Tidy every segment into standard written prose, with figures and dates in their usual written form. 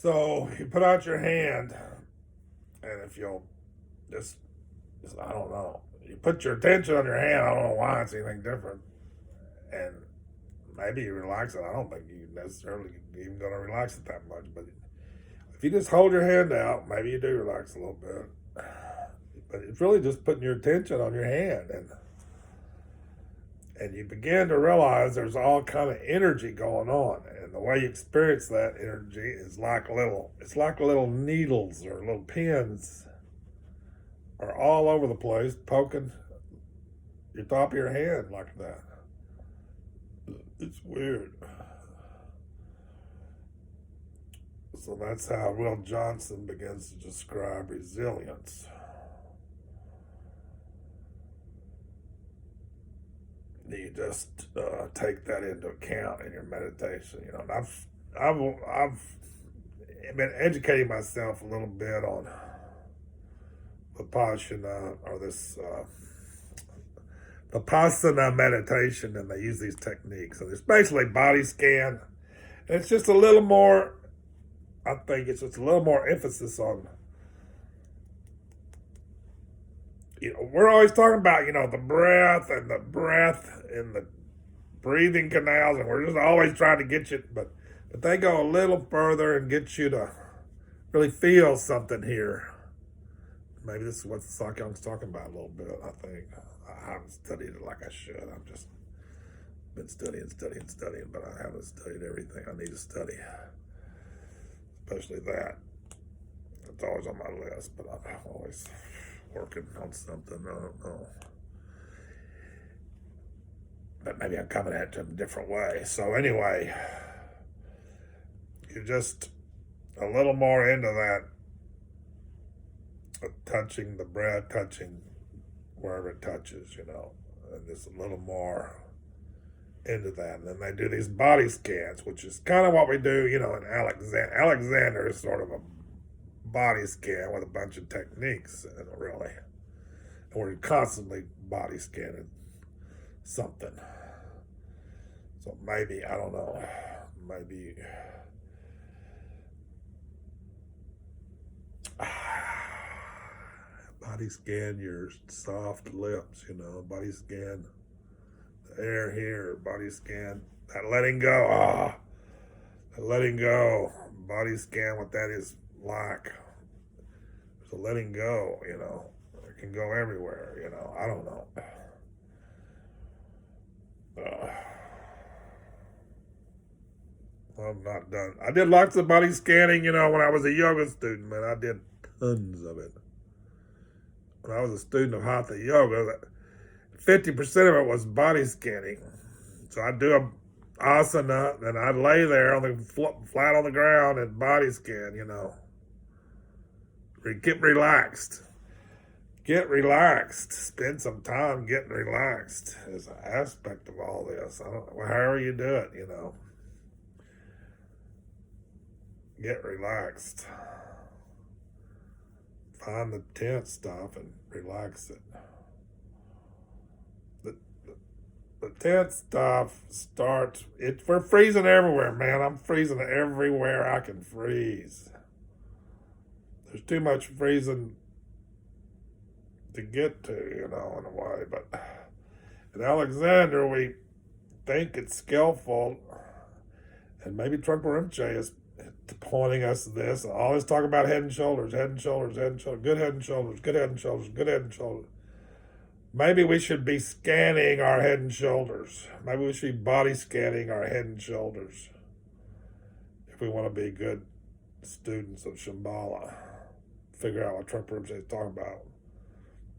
So you put out your hand, and if you'll just I don't know, you put your attention on your hand. I don't know why it's anything different, and maybe you relax it. I don't think you necessarily even going to relax it that much, but if you just hold your hand out, maybe you do relax a little bit. But it's really just putting your attention on your hand, and you begin to realize there's all kind of energy going on, and the way you experience that energy is like little needles or little pins are all over the place poking your top of your hand like that. It's weird. So that's how Will Johnson begins to describe resilience. You just take that into account in your meditation. And I've been educating myself a little bit on vipayssana, or this vipayssana meditation, and they use these techniques. So it's basically body scan, and it's just a little more. I think it's just a little more emphasis on. We're always talking about the breath and the breathing canals, and we're just always trying to get you, but they go a little further and get you to really feel something here. Maybe this is what Sakyong's talking about a little bit. I think I haven't studied it like I should. I've just been studying, but I haven't studied everything I need to study, especially that. It's always on my list, but I'm always working on something. I don't know. But maybe I'm coming at it in a different way. So anyway, you're just a little more into that, touching the breath, touching wherever it touches, and just a little more into that. And then they do these body scans, which is kind of what we do, in Alexander. Alexander is sort of a body scan with a bunch of techniques, really. And we're constantly body scanning something. So maybe, I don't know, maybe body scan your soft lips, body scan the air here, body scan that letting go, that letting go, body scan what that is like. So letting go, it can go everywhere, I don't know. I'm not done. I did lots of body scanning, when I was a yoga student, man. I did tons of it. When I was a student of Hatha Yoga, 50% of it was body scanning. So I'd do a asana, then I'd lay there on the flat on the ground and body scan, Get relaxed. Get relaxed. Spend some time getting relaxed is an aspect of all this. I don't know, however you do it, Get relaxed. Find the tense stuff and relax it. The tense stuff starts, we're freezing everywhere, man. I'm freezing everywhere I can freeze. There's too much freezing to get to, in a way. But in Alexander, we think it's skillful, and maybe Trungpa Rinpoche is pointing us to this. Always talk about head and shoulders, head and shoulders, head and shoulders, good head and shoulders, good head and shoulders, good head and shoulders. Maybe we should be scanning our head and shoulders. Maybe we should be body scanning our head and shoulders if we want to be good students of Shambhala. Figure out what Trungpa Rinpoche is talking about.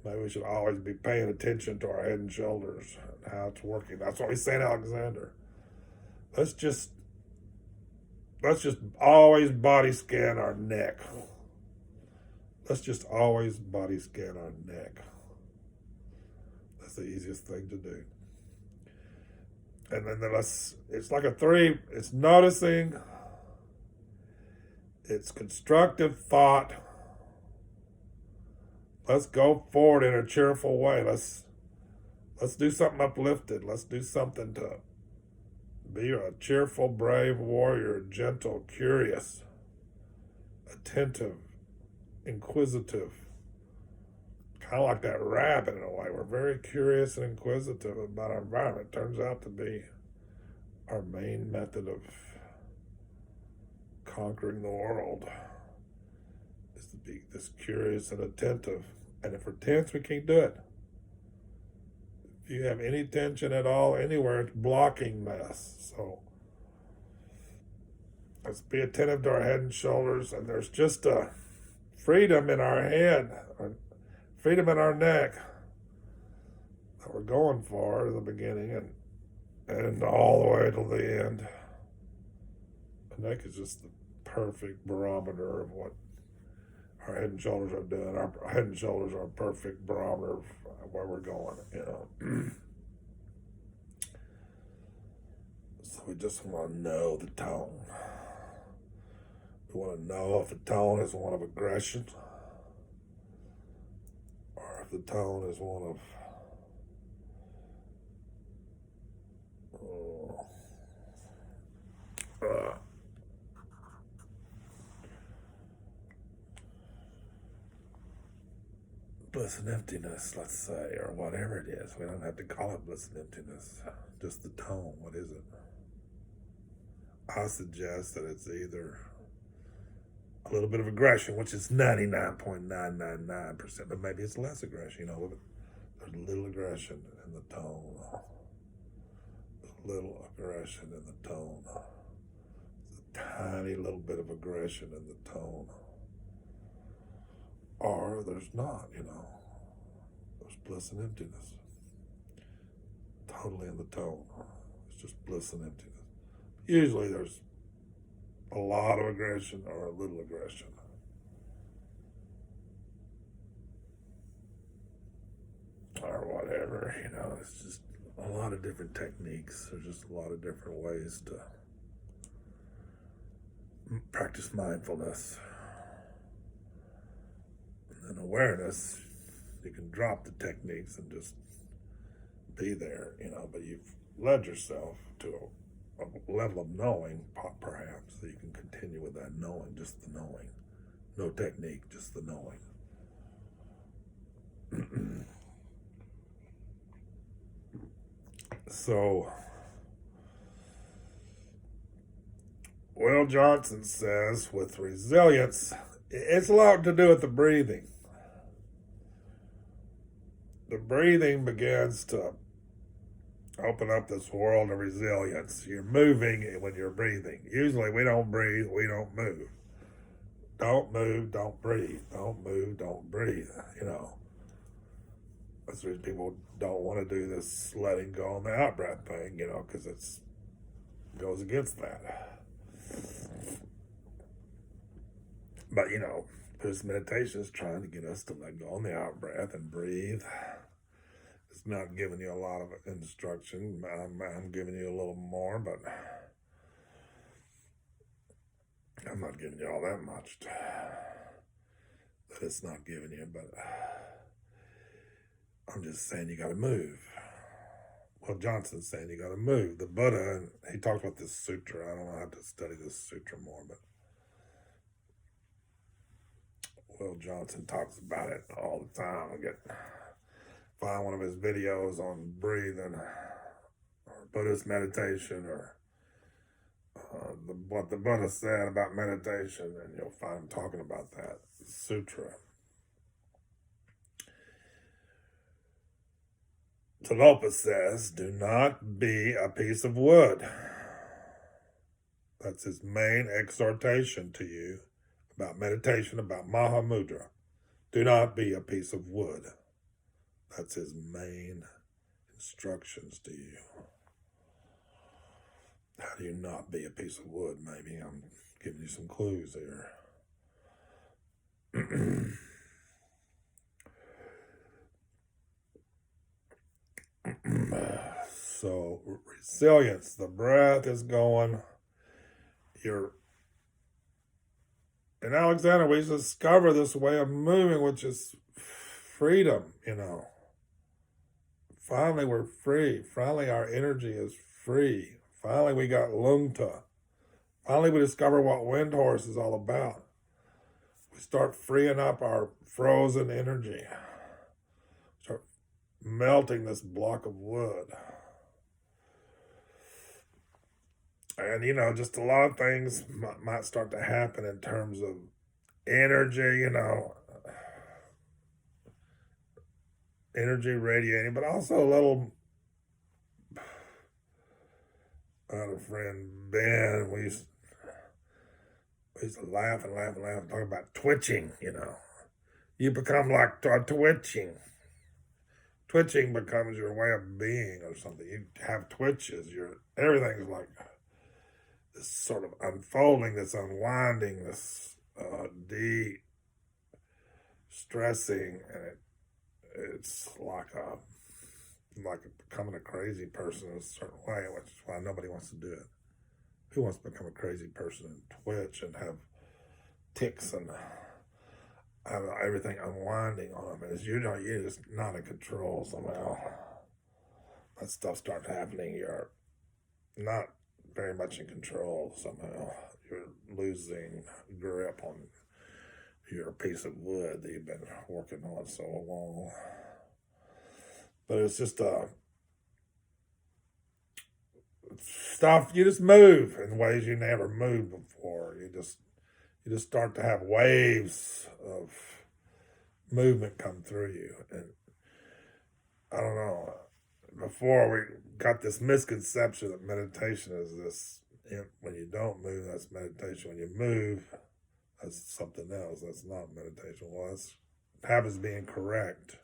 Maybe we should always be paying attention to our head and shoulders and how it's working. That's what we say in Alexander. Let's just always body scan our neck. Let's just always body scan our neck. That's the easiest thing to do. And then it's like a 3, it's noticing, it's constructive thought. Let's go forward in a cheerful way. Let's do something uplifted. Let's do something to be a cheerful, brave warrior, gentle, curious. attentive, inquisitive, kind of like that rabbit in a way. We're very curious and inquisitive about our environment. It turns out to be our main method of conquering the world, is to be this curious and attentive. And if we're tense, we can't do it. If you have any tension at all anywhere, it's blocking this. So let's be attentive to our head and shoulders, and there's just a freedom in our head, or freedom in our neck that we're going for in the beginning and all the way to the end. The neck is just the perfect barometer of what our head and shoulders are doing. Our head and shoulders are a perfect barometer of where we're going, So we just want to know the tone. We want to know if the tone is one of aggression, or if the tone is one of bliss and emptiness, let's say, or whatever it is. We don't have to call it bliss and emptiness, just the tone. What is it? I suggest that it's either a little bit of aggression, which is 99.999%, but maybe it's less aggression. There's a little aggression in the tone. There's a little aggression in the tone. There's a tiny little bit of aggression in the tone. Or there's not, There's bliss and emptiness. Totally in the tone. It's just bliss and emptiness. Usually there's a lot of aggression or a little aggression. Or whatever, it's just a lot of different techniques. There's just a lot of different ways to practice mindfulness. And awareness, you can drop the techniques and just be there, but you've led yourself to a level of knowing, perhaps, that you can continue with that knowing, just the knowing. No technique, just the knowing. So, Will Johnson says, with resilience, it's a lot to do with the breathing. The breathing begins to open up this world of resilience. You're moving when you're breathing. Usually we don't breathe, we don't move. Don't move, don't breathe. Don't move, don't breathe. That's the reason people don't want to do this letting go on the out breath thing, because it goes against that. But, Buddhist meditation is trying to get us to let go on the out breath and breathe. It's not giving you a lot of instruction. I'm giving you a little more, but I'm not giving you all that much that it's not giving you, but I'm just saying you got to move. Well, Johnson's saying you got to move. The Buddha, he talks about this sutra. I don't know how to study this sutra more, but Will Johnson talks about it all the time. Find one of his videos on breathing or Buddhist meditation or what the Buddha said about meditation, and you'll find him talking about that sutra. Tilopa says, do not be a piece of wood. That's his main exhortation to you about meditation, about Mahamudra. Do not be a piece of wood. That's his main instructions to you. How do you not be a piece of wood? Maybe I'm giving you some clues here. So, resilience, the breath is going. In Alexander, we discover this way of moving, which is freedom, Finally, we're free. Finally, our energy is free. Finally, we got Lungta. Finally, we discover what Wind Horse is all about. we start freeing up our frozen energy, start melting this block of wood. And, just a lot of things might start to happen in terms of energy, energy radiating, but also a little. I had a friend, Ben, we used to laugh and laugh and laugh, talk about twitching, You become like twitching. Twitching becomes your way of being or something. You have twitches. Everything's like this sort of unfolding, this unwinding, this deep stressing, and it's like becoming a crazy person in a certain way, which is why nobody wants to do it. Who wants to become a crazy person and twitch and have tics and have everything unwinding on them? As you're just not in control somehow. That stuff starts happening. You're not very much in control somehow. You're losing grip on your piece of wood that you've been working on so long. But it's just stuff, you just move in ways you never moved before. You just start to have waves of movement come through you. And I don't know, before we got this misconception that meditation is this, when you don't move, that's meditation. When you move, that's something else. That's not meditation. Well, that's habits being correct.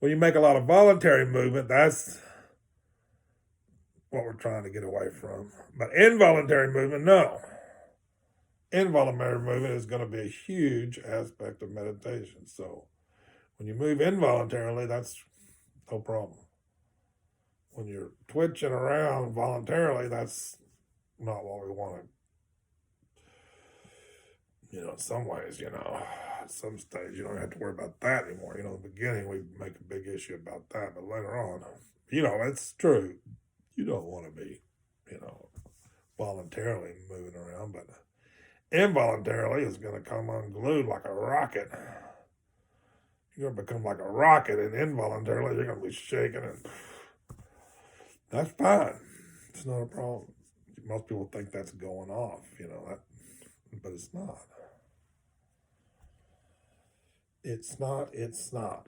When you make a lot of voluntary movement, that's what we're trying to get away from. But involuntary movement, no. Involuntary movement is going to be a huge aspect of meditation. So when you move involuntarily, that's no problem. When you're twitching around voluntarily, that's not what we want to, in some ways, at some stage, you don't have to worry about that anymore. In the beginning, we make a big issue about that, but later on, it's true. You don't want to be, voluntarily moving around, but involuntarily is going to come unglued like a rocket. You're going to become like a rocket, and involuntarily, you're going to be shaking, and that's fine. It's not a problem. Most people think that's going off, but it's not. It's not.